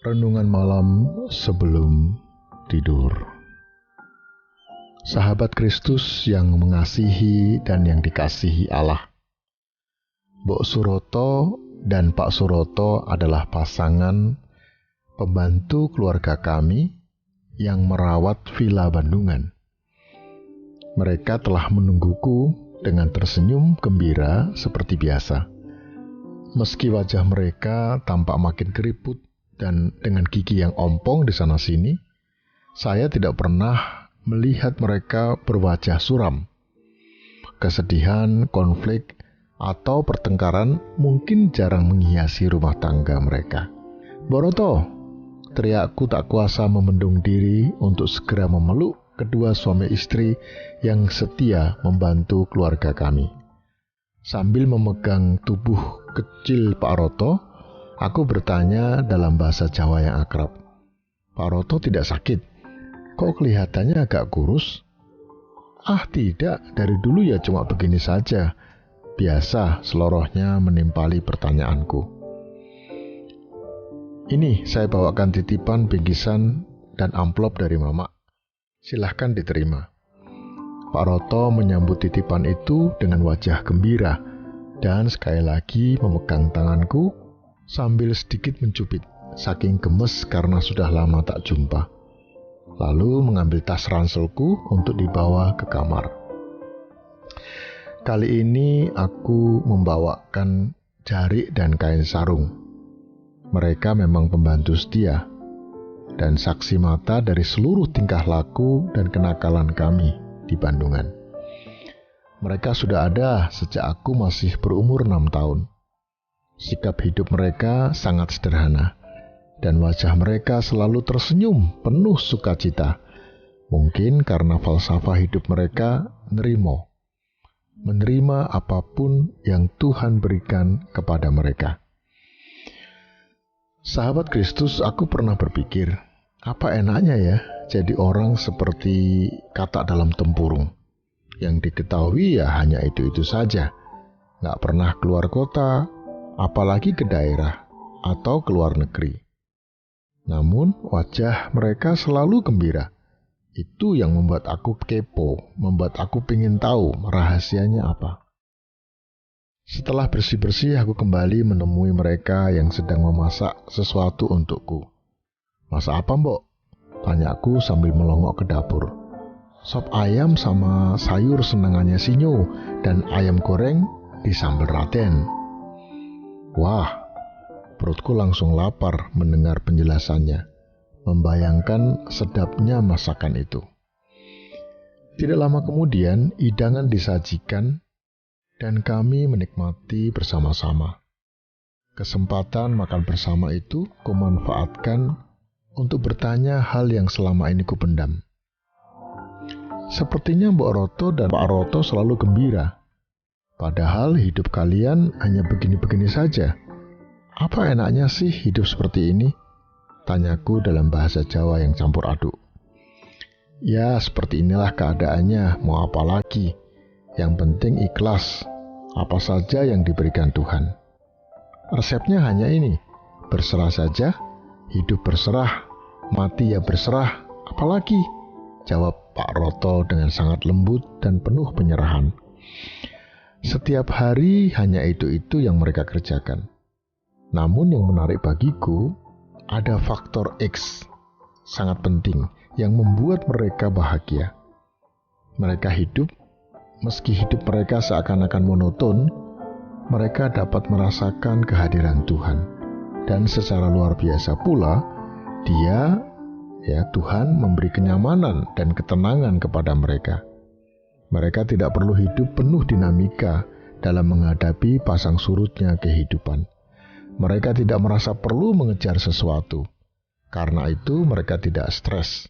Renungan malam sebelum tidur. Sahabat Kristus yang mengasihi dan yang dikasihi Allah, Mbok Suroto dan Pak Suroto adalah pasangan pembantu keluarga kami yang merawat Villa Bandungan. Mereka telah menungguku dengan tersenyum gembira seperti biasa. Meski wajah mereka tampak makin keriput dan dengan gigi yang ompong di sana-sini, saya tidak pernah melihat mereka berwajah suram. Kesedihan, konflik, atau pertengkaran mungkin jarang menghiasi rumah tangga mereka. "Boroto!" teriakku tak kuasa membendung diri untuk segera memeluk kedua suami istri yang setia membantu keluarga kami. Sambil memegang tubuh kecil Pak Roto, aku bertanya dalam bahasa Jawa yang akrab, "Pak Roto tidak sakit? Kok kelihatannya agak kurus?" "Ah tidak, dari dulu ya cuma begini saja." Biasa selorohnya menimpali pertanyaanku. "Ini saya bawakan titipan bingkisan dan amplop dari Mama. Silahkan diterima." Pak Roto menyambut titipan itu dengan wajah gembira dan sekali lagi memegang tanganku sambil sedikit mencubit, saking gemes karena sudah lama tak jumpa. Lalu mengambil tas ranselku untuk dibawa ke kamar. Kali ini aku membawakan jarik dan kain sarung. Mereka memang pembantu setia dan saksi mata dari seluruh tingkah laku dan kenakalan kami di Bandungan. Mereka sudah ada sejak aku masih berumur 6 tahun. Sikap hidup mereka sangat sederhana, dan wajah mereka selalu tersenyum penuh sukacita. Mungkin karena falsafah hidup mereka menerima apapun yang Tuhan berikan kepada mereka. Sahabat Kristus, aku pernah berpikir, apa enaknya ya jadi orang seperti katak dalam tempurung. Yang diketahui ya hanya itu-itu saja. Nggak pernah keluar kota, apalagi ke daerah atau ke luar negeri. Namun wajah mereka selalu gembira. Itu yang membuat aku kepo, membuat aku ingin tahu rahasianya apa. Setelah bersih-bersih, aku kembali menemui mereka yang sedang memasak sesuatu untukku. "Masak apa, Mbok?" tanyaku sambil melongok ke dapur. "Sop ayam sama sayur senangannya Sinyo dan ayam goreng di sambal Raden." Wah, perutku langsung lapar mendengar penjelasannya, membayangkan sedapnya masakan itu. Tidak lama kemudian, hidangan disajikan dan kami menikmati bersama-sama. Kesempatan makan bersama itu kumanfaatkan untuk bertanya hal yang selama ini kupendam. Sepertinya Mbok Roto dan Pak Roto selalu gembira. Padahal hidup kalian hanya begini-begini saja. Apa enaknya sih hidup seperti ini? Tanyaku dalam bahasa Jawa yang campur aduk. "Ya, seperti inilah keadaannya, mau apa lagi? Yang penting ikhlas, apa saja yang diberikan Tuhan. Resepnya hanya ini, berserah saja, hidup berserah, mati ya berserah, apalagi?" jawab Pak Roto dengan sangat lembut dan penuh penyerahan. Setiap hari hanya itu-itu yang mereka kerjakan. Namun yang menarik bagiku, ada faktor X sangat penting yang membuat mereka bahagia. Mereka hidup, meski hidup mereka seakan-akan monoton, mereka dapat merasakan kehadiran Tuhan. Dan secara luar biasa pula, Tuhan memberi kenyamanan dan ketenangan kepada mereka. Mereka tidak perlu hidup penuh dinamika dalam menghadapi pasang surutnya kehidupan. Mereka tidak merasa perlu mengejar sesuatu. Karena itu mereka tidak stres.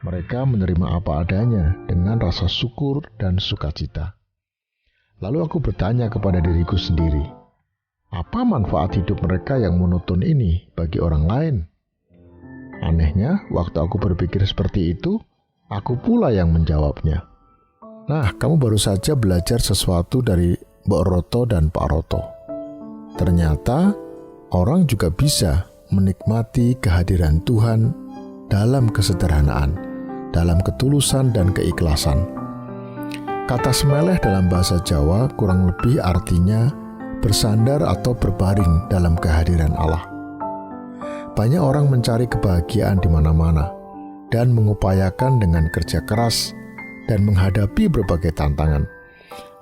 Mereka menerima apa adanya dengan rasa syukur dan sukacita. Lalu aku bertanya kepada diriku sendiri, apa manfaat hidup mereka yang monoton ini bagi orang lain? Anehnya, waktu aku berpikir seperti itu, aku pula yang menjawabnya. "Nah, kamu baru saja belajar sesuatu dari Mbok Roto dan Pak Roto. Ternyata orang juga bisa menikmati kehadiran Tuhan dalam kesederhanaan, dalam ketulusan dan keikhlasan. Kata semeleh dalam bahasa Jawa kurang lebih artinya bersandar atau berbaring dalam kehadiran Allah. Banyak orang mencari kebahagiaan di mana-mana dan mengupayakan dengan kerja keras dan menghadapi berbagai tantangan.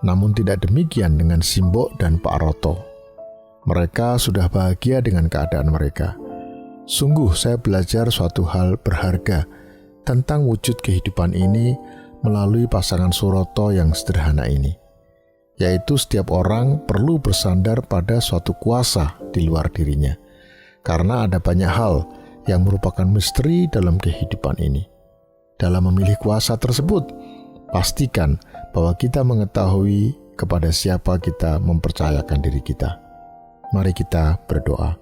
Namun tidak demikian dengan Simbok dan Pak Roto. Mereka sudah bahagia dengan keadaan mereka. Sungguh saya belajar suatu hal berharga tentang wujud kehidupan ini melalui pasangan Suroto yang sederhana ini, yaitu setiap orang perlu bersandar pada suatu kuasa di luar dirinya. Karena ada banyak hal yang merupakan misteri dalam kehidupan ini. Dalam memilih kuasa tersebut, pastikan bahwa kita mengetahui kepada siapa kita mempercayakan diri kita. Mari kita berdoa.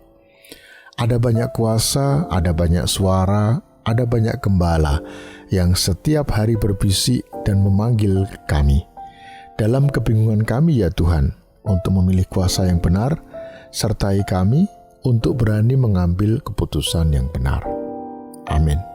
Ada banyak kuasa, ada banyak suara, ada banyak gembala yang setiap hari berbisik dan memanggil kami. Dalam kebingungan kami ya Tuhan, untuk memilih kuasa yang benar, sertai kami untuk berani mengambil keputusan yang benar. Amin.